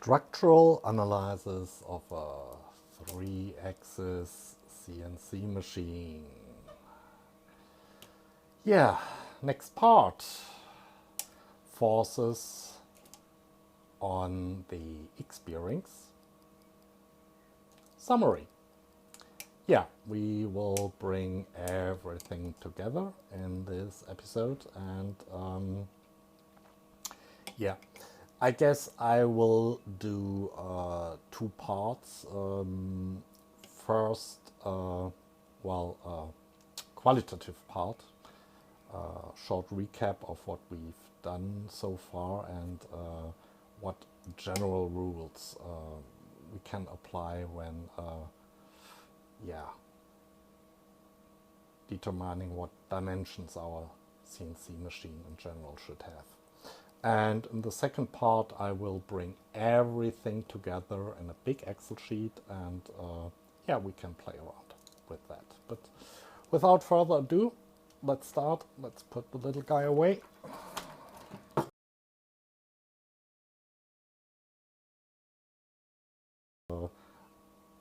Structural analysis of a 3-axis CNC machine. Yeah, next part. Forces on the X bearings. Summary. Yeah, we will bring everything together in this episode, and yeah, I guess I will do two parts. First, qualitative part, short recap of what we've done so far and what general rules we can apply when determining what dimensions our CNC machine in general should have. And in the second part, I will bring everything together in a big Excel sheet, and yeah, we can play around with that. But without further ado, let's start. Let's put the little guy away.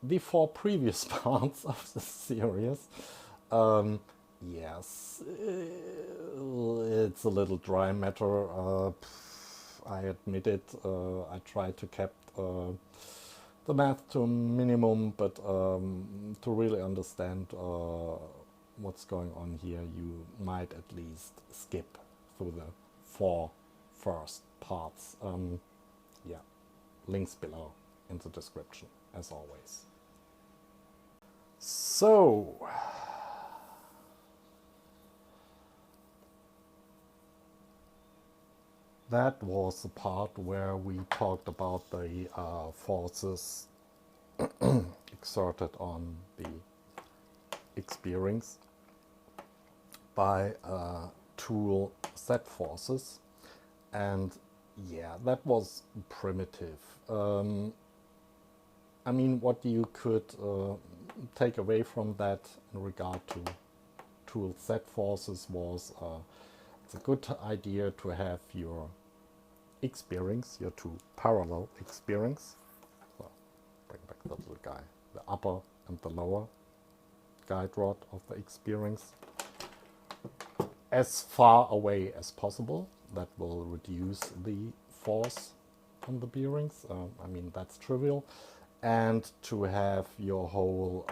The four previous parts of the series. Yes, it's a little dry matter. I admit it. I try to keep the math to a minimum, but to really understand what's going on here, you might at least skip through the four first parts. Yeah, links below in the description, as always. So, that was the part where we talked about the forces exerted on the X bearings by tool Z forces, and yeah, that was primitive. I mean, what you could take away from that in regard to tool Z forces was it's a good idea to have your X bearings, your two parallel X bearings. So bring back the little guy, the upper and the lower guide rod of the X bearings, as far away as possible. That will reduce the force on the bearings. I mean, that's trivial. And to have your whole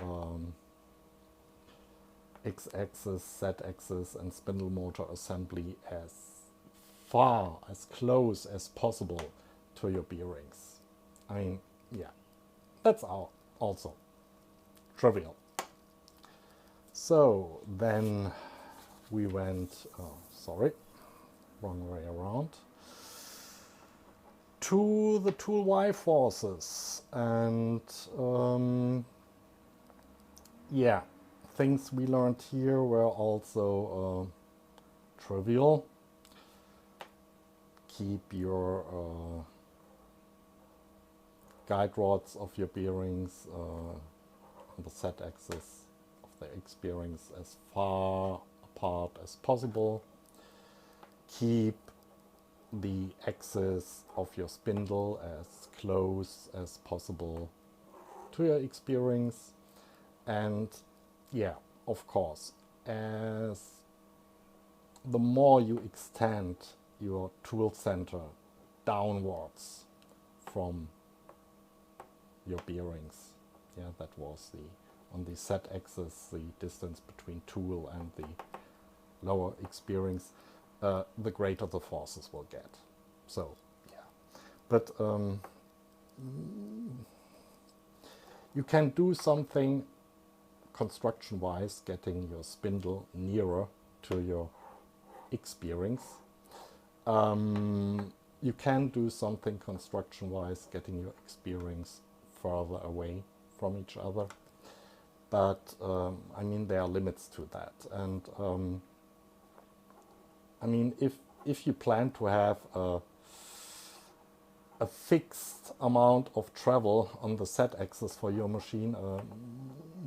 X-axis, Z-axis and spindle motor assembly as far, as close as possible to your bearings. I mean, yeah, that's also trivial. So then we went, wrong way around, to the tool Y forces, and yeah, things we learned here were also trivial. Keep your guide rods of your bearings on the Z-axis of the X bearings as far apart as possible. Keep the axis of your spindle as close as possible to your X bearings, and yeah, of course, as the more you extend your tool center downwards from your bearings, yeah, that was on the Z axis, the distance between tool and the lower X bearings, the greater the forces will get. So, yeah. But you can do something construction-wise, getting your spindle nearer to your X bearings. You can do something construction-wise, getting your X bearings further away from each other. But, I mean, there are limits to that. And I mean, if you plan to have a fixed amount of travel on the Z-axis for your machine,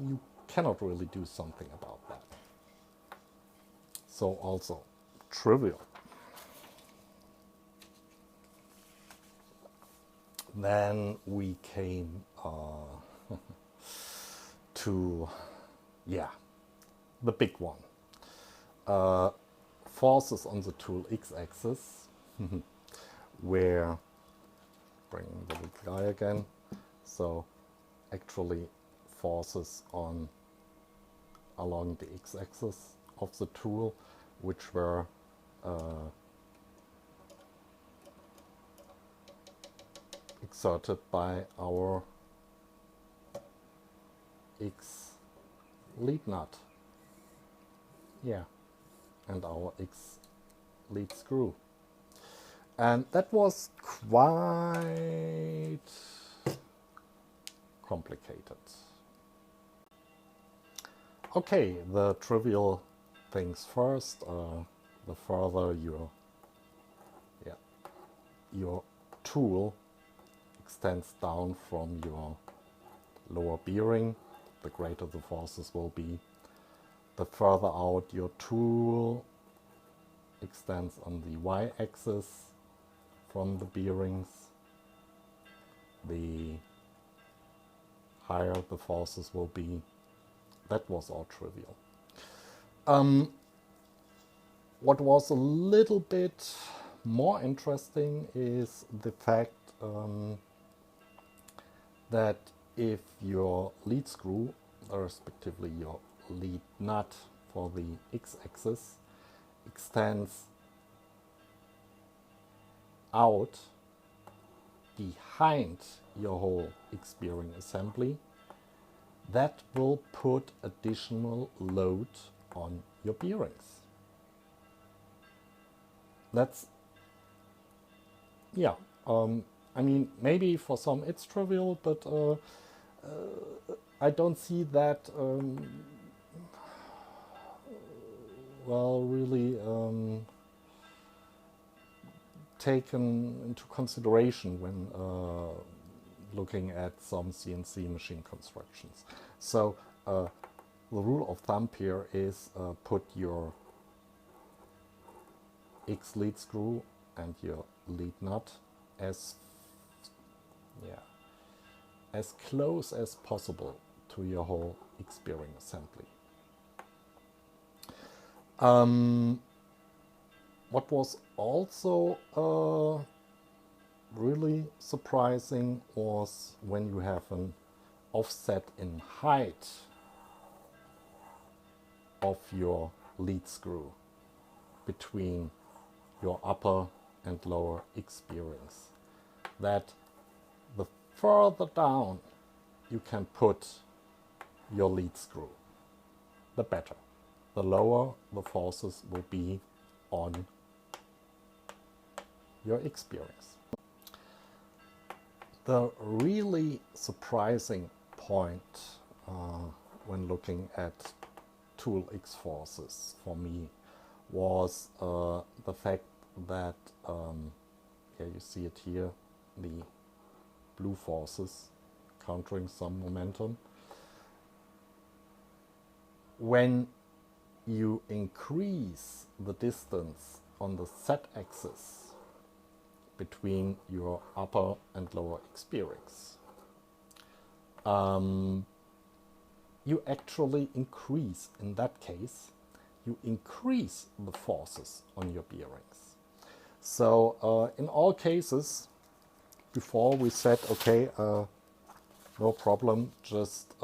you cannot really do something about that. So also trivial. Then we came to, yeah, the big one. Forces on the tool x-axis, where, bringing the little guy again, so actually forces on along the x-axis of the tool, which were exerted by our X lead nut. Yeah, and our X lead screw. And that was quite complicated. Okay, the trivial things first. The further your tool extends down from your lower bearing, the greater the forces will be. The further out your tool extends on the y-axis from the bearings, the higher the forces will be. That was all trivial. What was a little bit more interesting is the fact that if your lead screw, respectively your lead nut for the x-axis, extends out behind your whole X-bearing assembly, that will put additional load on your bearings. That's, yeah, I mean, maybe for some it's trivial, but I don't see that, well, really taken into consideration when looking at some CNC machine constructions. So the rule of thumb here is put your X lead screw and your lead nut as close as possible to your whole X-bearing assembly. What was also really surprising was when you have an offset in height of your lead screw between your upper and lower X-bearings, that the further down you can put your lead screw, the better. The lower the forces will be on your X-bearings. The really surprising point when looking at tool X forces for me was the fact that, yeah, you see it here, the blue forces countering some momentum. When you increase the distance on the z-axis between your upper and lower X-bearings, you actually increase, in that case, you increase the forces on your bearings. So in all cases, before we said, okay, no problem, just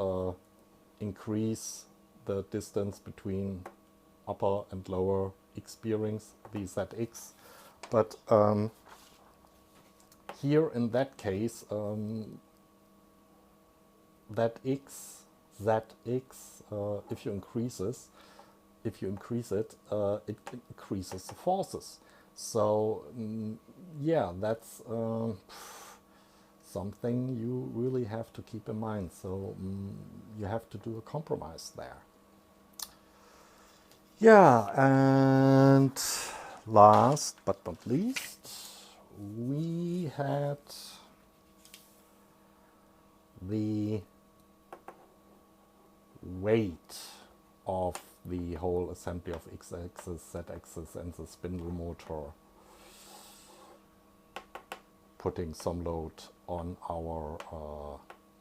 increase the distance between upper and lower X-bearings, the ZX. But here in that case, that X, ZX, if you increase it, it increases the forces. So yeah, that's something you really have to keep in mind. So you have to do a compromise there. Yeah, and last but not least, we had the weight of the whole assembly of X-axis, Z-axis and the spindle motor. putting some load on our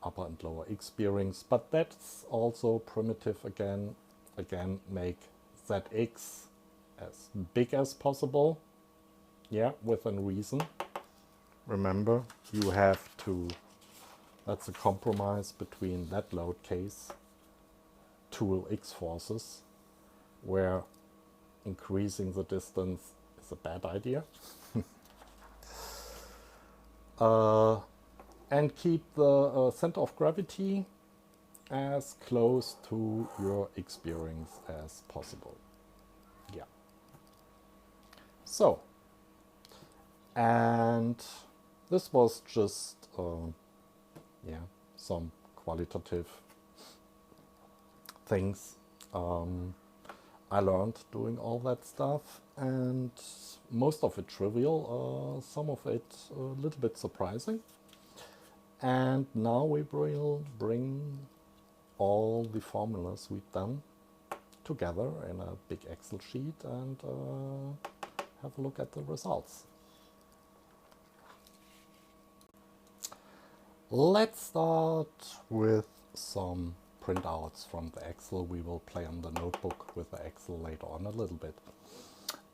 upper and lower X bearings, but that's also primitive again. Again, make ZX as big as possible, yeah, within reason. Remember, you have to, that's a compromise between that load case, tool X forces, where increasing the distance is a bad idea. And keep the center of gravity as close to your X bearings as possible. Yeah. So, and this was just, yeah, some qualitative things I learned doing all that stuff, and most of it trivial, some of it a little bit surprising. And now we will bring all the formulas we've done together in a big Excel sheet and have a look at the results. Let's start with some printouts from the Excel. We will play on the notebook with the Excel later on a little bit.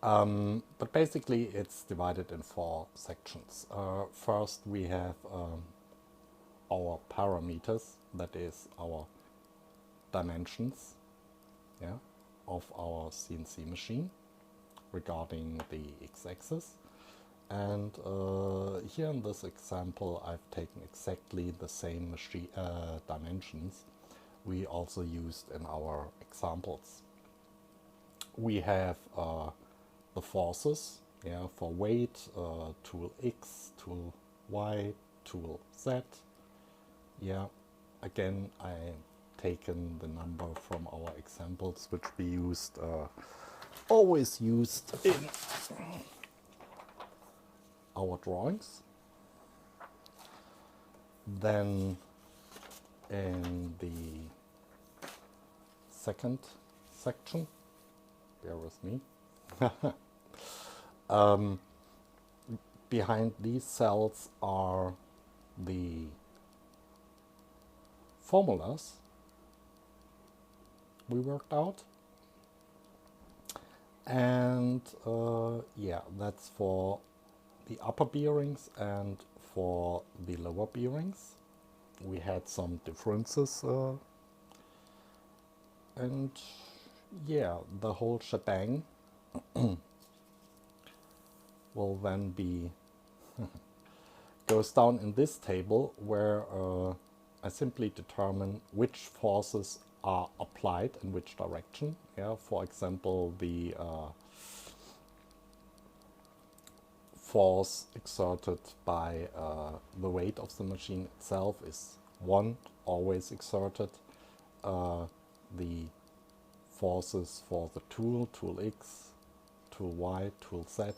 But basically it's divided in 4 sections. First we have our parameters, that is our dimensions, yeah, of our CNC machine regarding the x-axis. And here in this example I've taken exactly the same machine dimensions we also used in our examples. We have the forces, yeah, for weight, tool X, tool Y, tool Z. Yeah, again I've taken the number from our examples which we used, always used in our drawings. Then in the second section, bear with me, behind these cells are the formulas we worked out, and yeah, that's for the upper bearings and for the lower bearings. We had some differences, and yeah, the whole shebang will then be goes down in this table where I simply determine which forces are applied in which direction. Yeah, for example, the force exerted by the weight of the machine itself is 1, always exerted. The forces for the tool, tool X, tool Y, tool Z,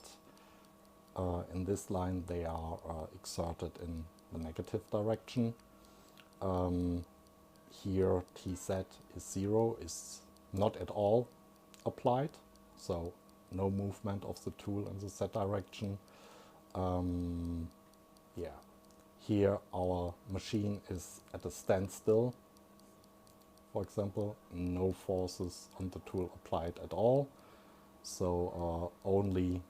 in this line they are exerted in the negative direction. Here TZ is 0, is not at all applied, so no movement of the tool in the Z direction. Yeah, here our machine is at a standstill. For example, no forces on the tool applied at all, so only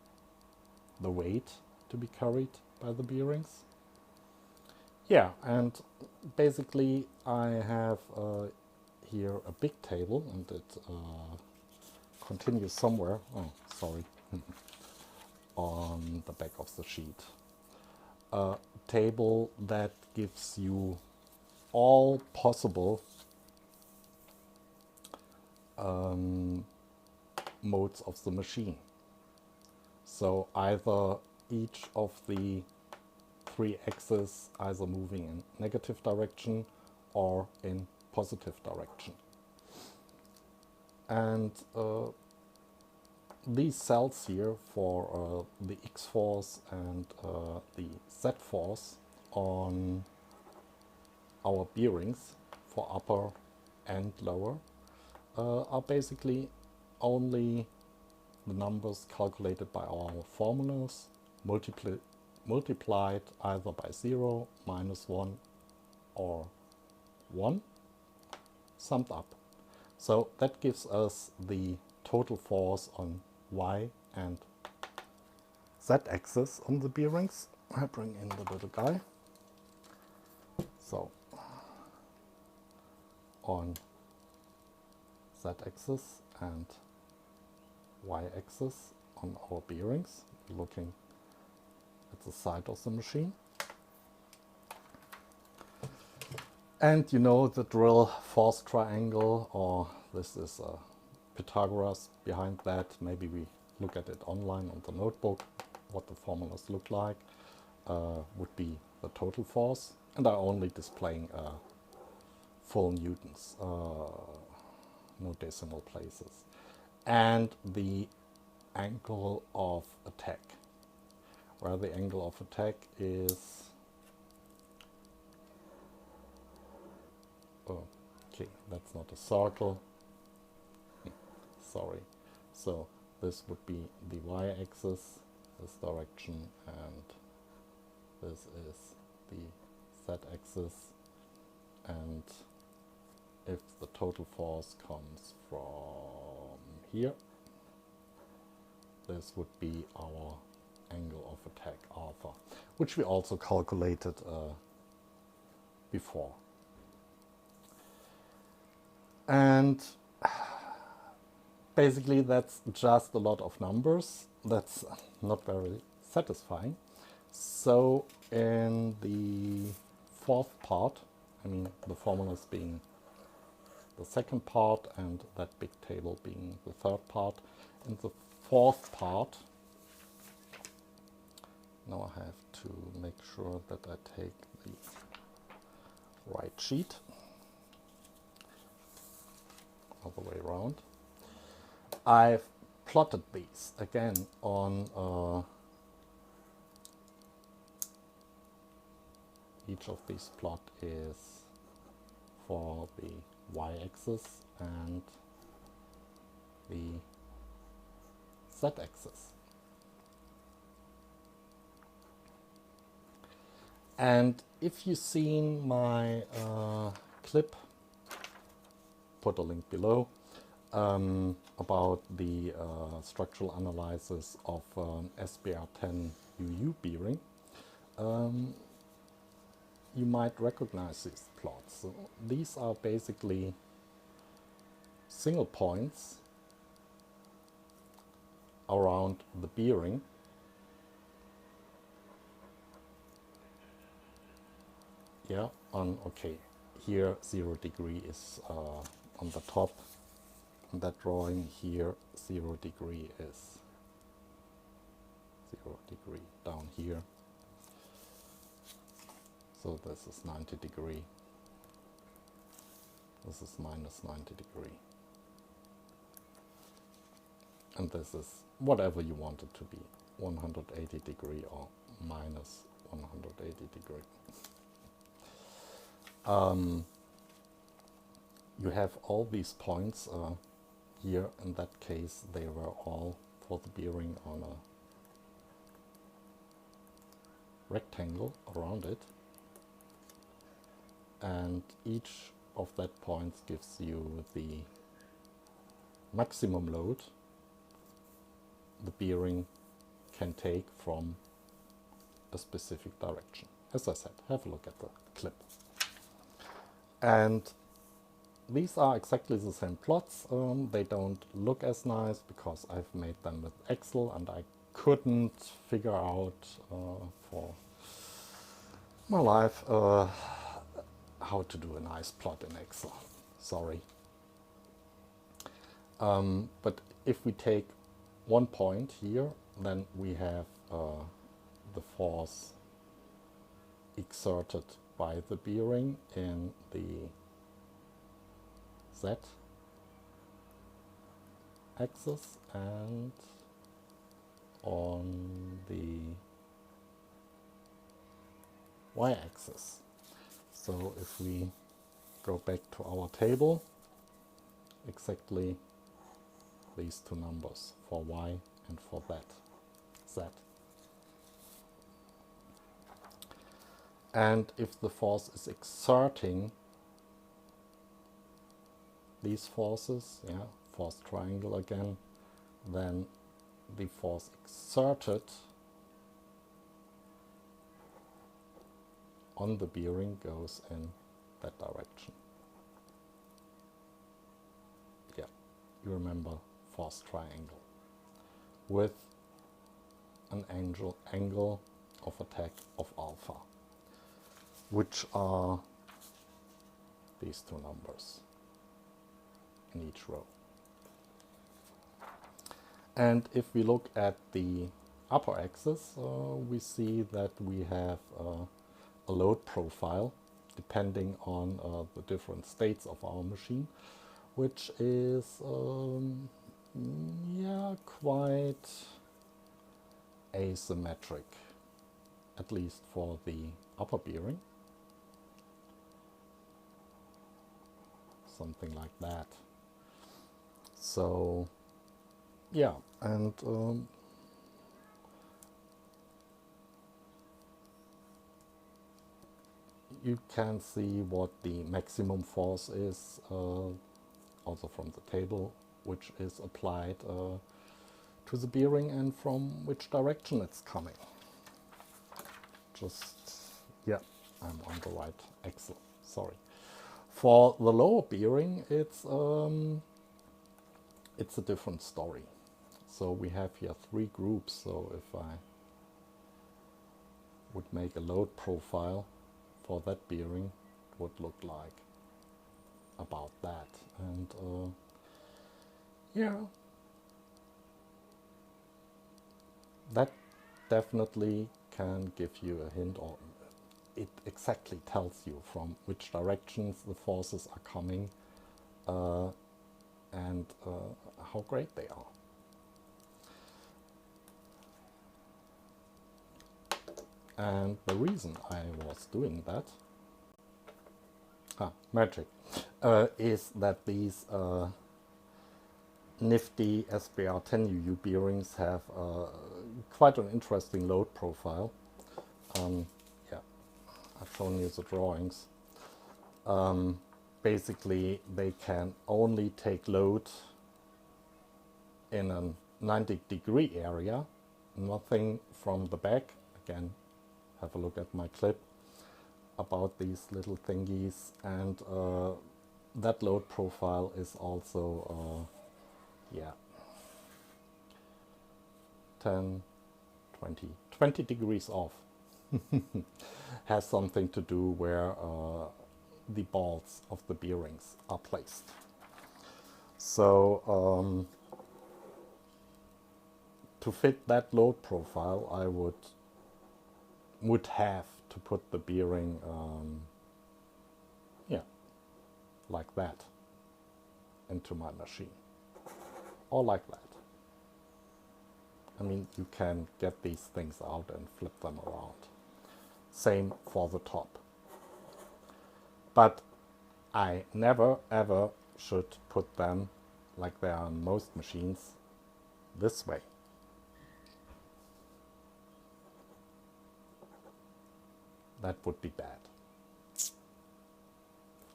the weight to be carried by the bearings. Yeah, and basically I have here a big table, and it continues somewhere, oh sorry, on the back of the sheet. A table that gives you all possible modes of the machine. So either each of the 3 axes either moving in negative direction or in positive direction. And these cells here for the X force and the Z force on our bearings for upper and lower are basically only the numbers calculated by our formulas multiplied either by 0, -1, or 1, summed up. So that gives us the total force on y and z axis on the bearings. I bring in the little guy. So on z axis and y axis on our bearings, looking at the side of the machine. And you know the drill, force triangle, or this is Pythagoras behind that. Maybe we look at it online on the notebook, what the formulas look like, would be the total force. And I'm only displaying full newtons, no decimal places. And the angle of attack, where the angle of attack is, okay, that's not a circle, sorry. So this would be the y-axis, this direction, and this is the z-axis. And if the total force comes from here, this would be our angle of attack, alpha, which we also calculated before. And basically that's just a lot of numbers. That's not very satisfying. So in the fourth part, I mean the formulas being the second part and that big table being the third part, in the fourth part, now I have to make sure that I take the right sheet, other way around. I've plotted these again on each of these plot is for the y-axis and the z-axis. And if you've seen my clip, put a link below, about the structural analysis of SBR10 UU bearing, you might recognize these plots. So these are basically single points around the bearing. Yeah, okay, here 0 degree is on the top. On that drawing here, 0 degree is 0 degree down here. So this is 90 degree. This is minus 90 degree. And this is whatever you want it to be, 180 degree or minus 180 degree. You have all these points here. In that case, they were all for the bearing on a rectangle around it. And each of that points gives you the maximum load the bearing can take from a specific direction. As I said, have a look at the clip. And these are exactly the same plots. They don't look as nice because I've made them with Excel and I couldn't figure out for my life how to do a nice plot in Excel. Sorry. But if we take one point here, then we have the force exerted by the bearing in the z-axis and on the y-axis. So if we go back to our table, exactly these two numbers for y and for that z. And if the force is exerting these forces, yeah, force triangle again, then the force exerted on the bearing goes in that direction. Yeah, you remember force triangle with an angle of attack of alpha, which are these two numbers in each row. And if we look at the upper axis, we see that we have a load profile depending on the different states of our machine, which is yeah, quite asymmetric, at least for the upper bearing. Something like that. So yeah, and you can see what the maximum force is also from the table, which is applied to the bearing and from which direction it's coming. Just, yeah, I'm on the right axle, sorry. For the lower bearing, it's a different story. So we have here three groups. So if I would make a load profile for that bearing, it would look like about that. And yeah, that definitely can give you a hint, or it exactly tells you from which directions the forces are coming and how great they are. And the reason I was doing that, magic, is that these nifty SBR10UU bearings have quite an interesting load profile. Yeah, I've shown you the drawings. Basically, they can only take load in a 90-degree area, nothing from the back. Again, have a look at my clip about these little thingies, and that load profile is also yeah, 10, 20 degrees off. Has something to do where the balls of the bearings are placed. So to fit that load profile, I would have to put the bearing yeah, like that into my machine, or like that. I mean, you can get these things out and flip them around. Same for the top. But I never ever should put them, like they are on most machines, this way. That would be bad.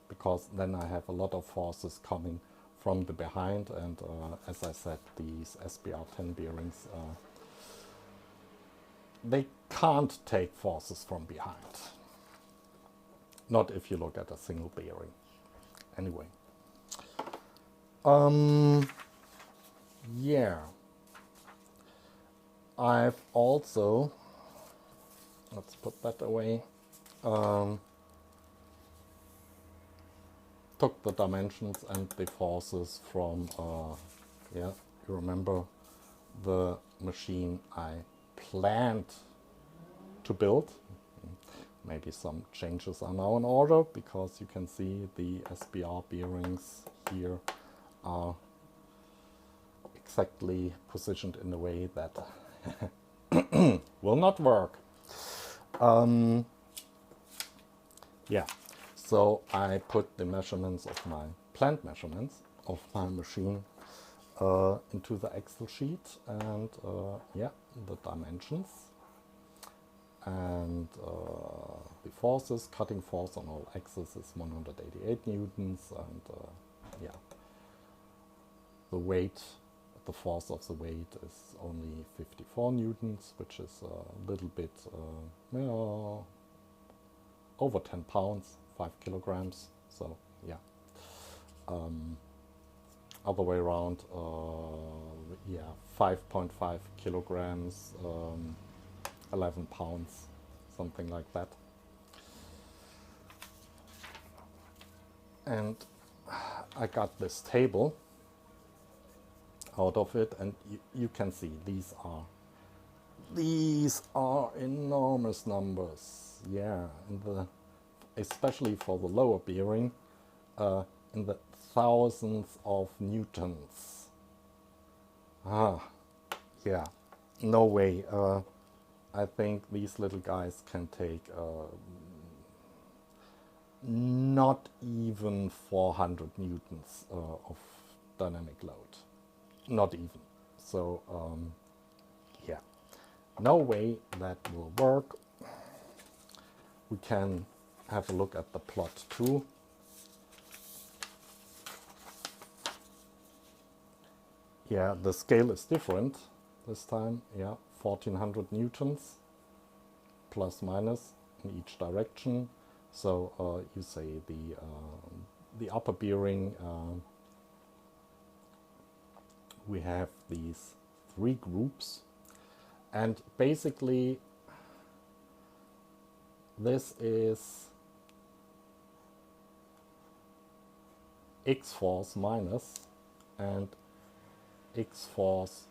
Because then I have a lot of forces coming from the behind, and as I said, these SBR10 bearings, they can't take forces from behind. Not if you look at a single bearing. Anyway. Yeah. I've also, let's put that away, took the dimensions and the forces from, yeah, you remember the machine I planned to build. Maybe some changes are now in order, because you can see the SBR bearings here are exactly positioned in a way that will not work. Yeah, so I put the measurements of my planned measurements of my machine into the Excel sheet, and yeah, the dimensions. And the forces, cutting force on all axes is 188 newtons, and yeah, the weight, the force of the weight is only 54 newtons, which is a little bit over 10 pounds, 5 kilograms. So yeah, other way around, yeah, 5.5 kilograms, 11 pounds, something like that. And I got this table out of it, and you can see these are enormous numbers. Yeah, especially for the lower bearing, in the thousands of newtons. Yeah, no way. I think these little guys can take not even 400 newtons of dynamic load. Not even. So, yeah, no way that will work. We can have a look at the plot too. Yeah, the scale is different this time. Yeah, 1400 newtons plus minus in each direction. So you say the upper bearing, we have these 3 groups, and basically this is X force minus and X force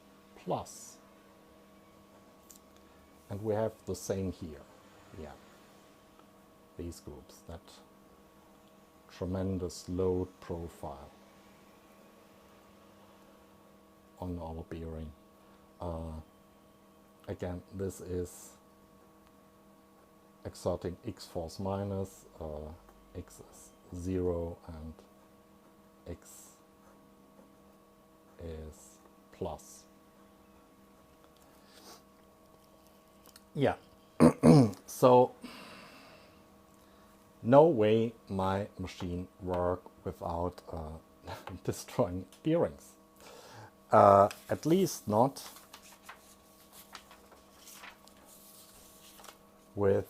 plus. And we have the same here. Yeah, these groups, that tremendous load profile on our bearing. Again, this is exerting X force minus, X is 0, and X is plus. Yeah, so no way my machine work without destroying bearings. At least not with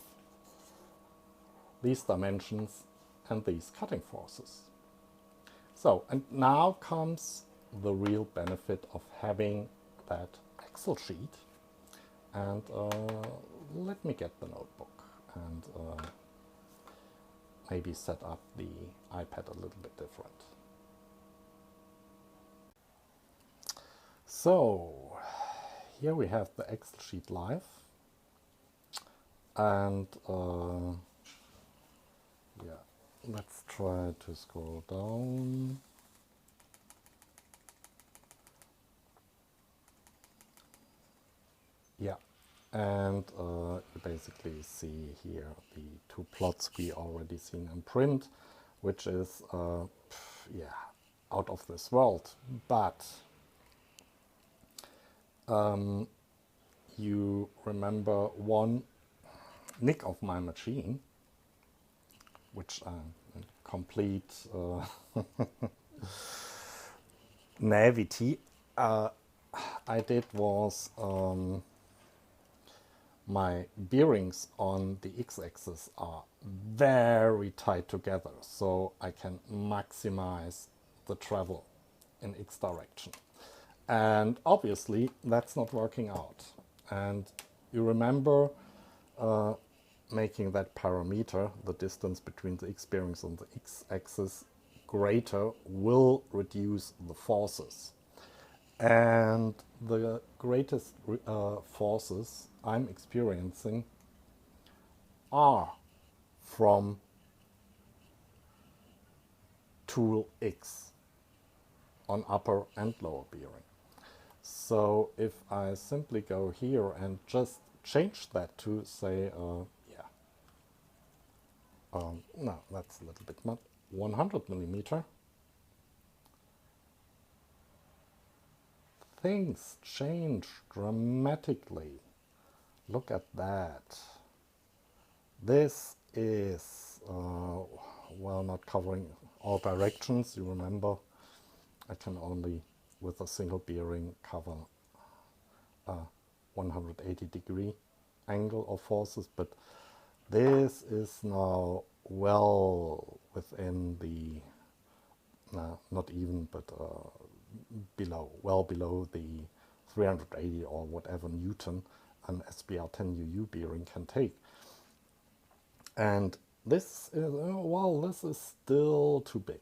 these dimensions and these cutting forces. So, and now comes the real benefit of having that Excel sheet. And let me get the notebook and maybe set up the iPad a little bit different. So here we have the Excel sheet live, and yeah, let's try to scroll down. Yeah, and you basically see here the 2 plots we already seen in print, which is yeah, out of this world. But you remember one nick of my machine, which complete naivety I did was my bearings on the x-axis are very tight together, so I can maximize the travel in x direction. And obviously that's not working out. And you remember making that parameter, the distance between the x bearings on the x-axis, greater will reduce the forces. And the greatest forces I'm experiencing are from tool X on upper and lower bearing. So if I simply go here and just change that to say, no, that's a little bit much, 100 millimeter, things change dramatically. Look at that. This is, well, not covering all directions. You remember, I can only, with a single bearing, cover a 180-degree angle of forces, but this is now well within the, not even, but below, well below the 380 or whatever Newton an SBR10UU bearing can take. And this is, well, this is still too big.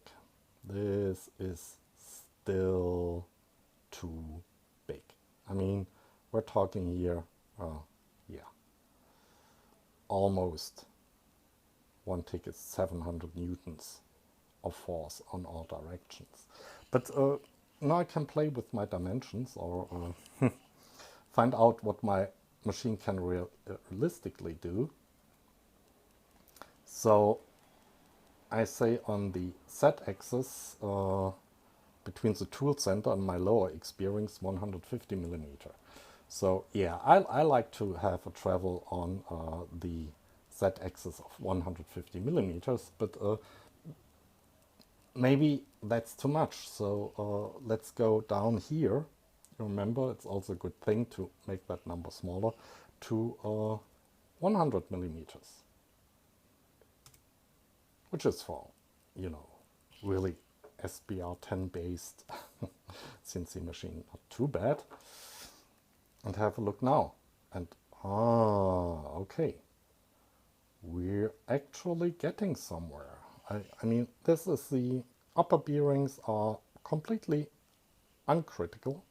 This is still too big. I mean, we're talking here, yeah, almost one tick is 700 newtons of force on all directions. But now I can play with my dimensions, or find out what my machine can realistically do. So I say on the z-axis, between the tool center and my lower X bearings, 150 millimeter. So yeah, I like to have a travel on the z-axis of 150 millimeters, but maybe that's too much. So let's go down here. Remember, it's also a good thing to make that number smaller, to 100 millimeters, which is for, you know, really SBR10 based CNC machine, not too bad. And have a look now. And okay, we're actually getting somewhere. I mean, this is the upper bearings are completely uncritical.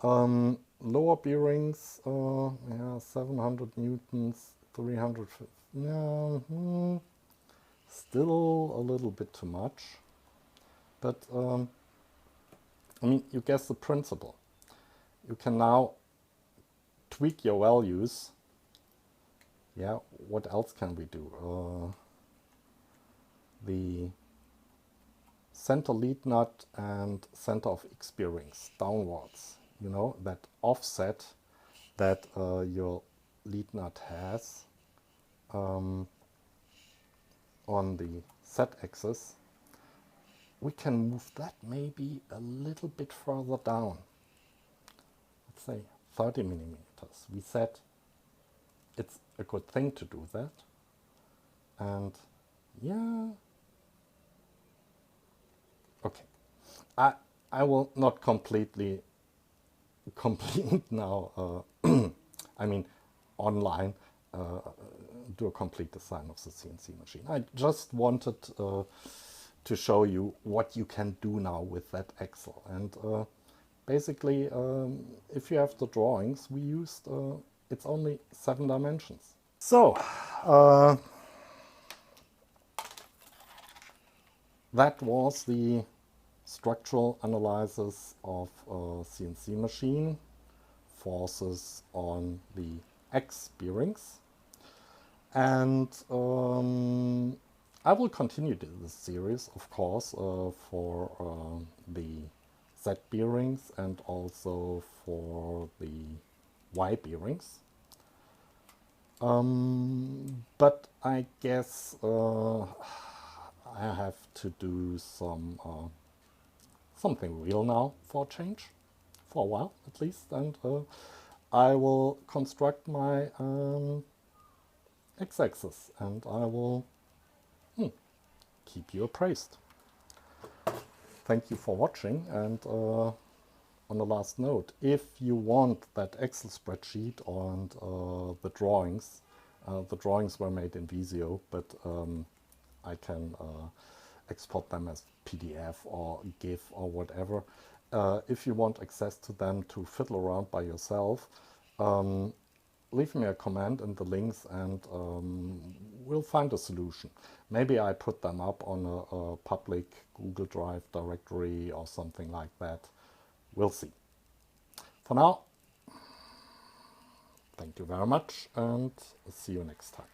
Lower bearings, yeah, 700 newtons, 300, yeah, still a little bit too much. But, I mean, you guess the principle. You can now tweak your values. Yeah, what else can we do? The center lead nut and center of X bearings downwards. You know, that offset that your lead nut has on the z-axis. We can move that maybe a little bit further down. Let's say 30 millimeters. We said it's a good thing to do that. And yeah, okay. I will not completely complete now, I mean online, do a complete design of the CNC machine. I just wanted to show you what you can do now with that axle. And basically, if you have the drawings we used, it's only 7 dimensions. So that was the structural analysis of a CNC machine, forces on the X bearings. And I will continue this series, of course, for the Z bearings and also for the Y bearings. But I guess I have to do something real now for a change, for a while at least, and I will construct my x-axis and I will keep you appraised. Thank you for watching, and on the last note, if you want that Excel spreadsheet and the drawings were made in Visio, but I can export them as PDF or GIF or whatever. If you want access to them to fiddle around by yourself, leave me a comment in the links and we'll find a solution. Maybe I put them up on a public Google Drive directory or something like that. We'll see. For now, thank you very much and see you next time.